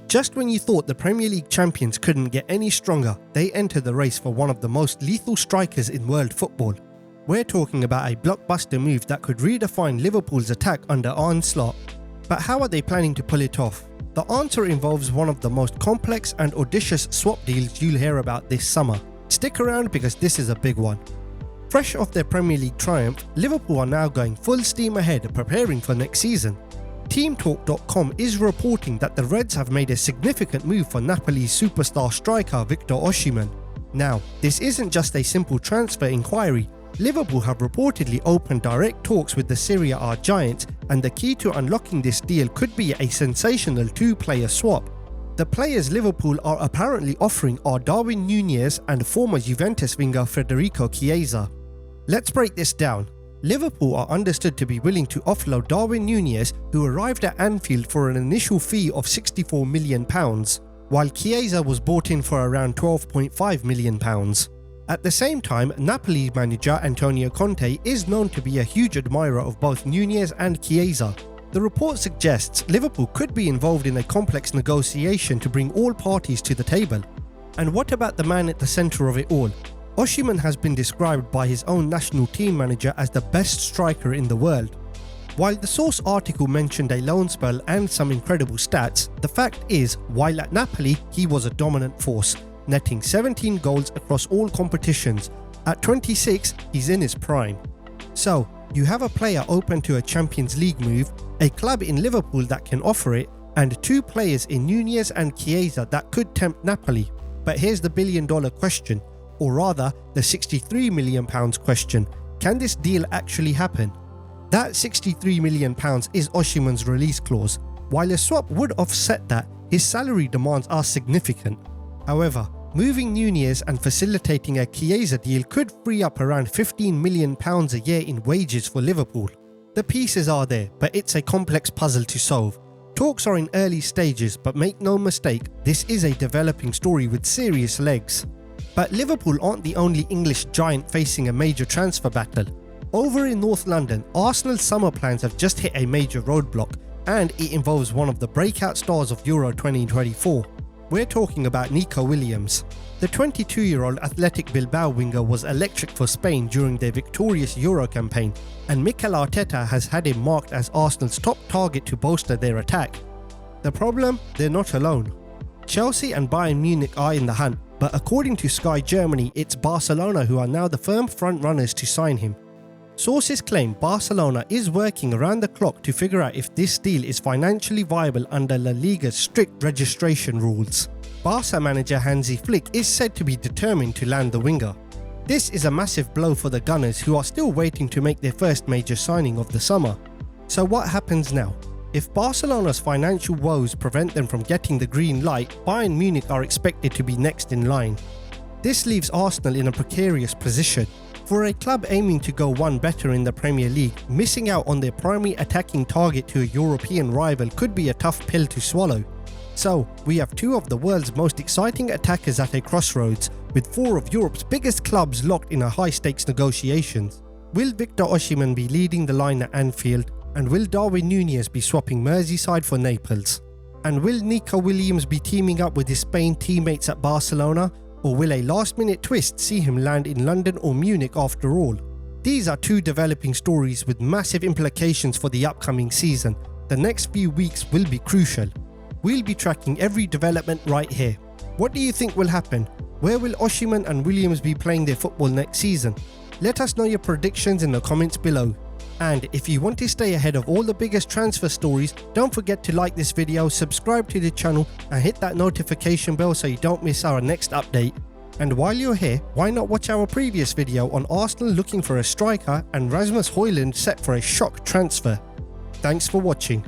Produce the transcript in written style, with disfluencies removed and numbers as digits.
Just when you thought the Premier League champions couldn't get any stronger, they enter the race for one of the most lethal strikers in world football. We're talking about a blockbuster move that could redefine Liverpool's attack under Arne Slot. But how are they planning to pull it off? The answer involves one of the most complex and audacious swap deals you'll hear about this summer. Stick around because this is a big one. Fresh off their Premier League triumph, Liverpool are now going full steam ahead preparing for next season. TeamTalk.com is reporting that the Reds have made a significant move for Napoli's superstar striker Victor Osimhen. Now, this isn't just a simple transfer inquiry. Liverpool have reportedly opened direct talks with the Serie A giants, and the key to unlocking this deal could be a sensational two-player swap. The players Liverpool are apparently offering are Darwin Nunez and former Juventus winger Federico Chiesa. Let's break this down. Liverpool are understood to be willing to offload Darwin Nunez, who arrived at Anfield for an initial fee of £64 million, while Chiesa was bought in for around £12.5 million. At the same time, Napoli manager Antonio Conte is known to be a huge admirer of both Nunez and Chiesa. The report suggests Liverpool could be involved in a complex negotiation to bring all parties to the table. And what about the man at the centre of it all? Osimhen has been described by his own national team manager as the best striker in the world. While the source article mentioned a loan spell and some incredible stats, the fact is, while at Napoli, he was a dominant force, netting 17 goals across all competitions. At 26, he's in his prime. So, you have a player open to a Champions League move, a club in Liverpool that can offer it, and two players in Nunez and Chiesa that could tempt Napoli. But here's the billion-dollar question. Or rather, the £63 million question. Can this deal actually happen? That £63 million is Osimhen's release clause. While a swap would offset that, his salary demands are significant. However, moving Nunez and facilitating a Chiesa deal could free up around £15 million a year in wages for Liverpool. The pieces are there, but it's a complex puzzle to solve. Talks are in early stages, but make no mistake, this is a developing story with serious legs. But Liverpool aren't the only English giant facing a major transfer battle. Over in North London, Arsenal's summer plans have just hit a major roadblock, and it involves one of the breakout stars of Euro 2024. We're talking about Nico Williams. The 22-year-old Athletic Bilbao winger was electric for Spain during their victorious Euro campaign, and Mikel Arteta has had him marked as Arsenal's top target to bolster their attack. The problem? They're not alone. Chelsea and Bayern Munich are in the hunt, but according to Sky Germany, it's Barcelona who are now the firm frontrunners to sign him. Sources claim Barcelona is working around the clock to figure out if this deal is financially viable under La Liga's strict registration rules. Barca manager Hansi Flick is said to be determined to land the winger. This is a massive blow for the Gunners, who are still waiting to make their first major signing of the summer. So what happens now? If Barcelona's financial woes prevent them from getting the green light, Bayern Munich are expected to be next in line. This leaves Arsenal in a precarious position. For a club aiming to go one better in the Premier League, missing out on their primary attacking target to a European rival could be a tough pill to swallow. So, we have two of the world's most exciting attackers at a crossroads, with four of Europe's biggest clubs locked in a high-stakes negotiations. Will Victor Osimhen be leading the line at Anfield? And will Darwin Nunez be swapping Merseyside for Naples? And will Nico Williams be teaming up with his Spain teammates at Barcelona? Or will a last-minute twist see him land in London or Munich after all? These are two developing stories with massive implications for the upcoming season. The next few weeks will be crucial. We'll be tracking every development right here. What do you think will happen? Where will Osimhen and Williams be playing their football next season? Let us know your predictions in the comments below. And if you want to stay ahead of all the biggest transfer stories, don't forget to like this video, subscribe to the channel and hit that notification bell so you don't miss our next update. And while you're here, why not watch our previous video on Arsenal looking for a striker and Rasmus Højlund set for a shock transfer. Thanks for watching.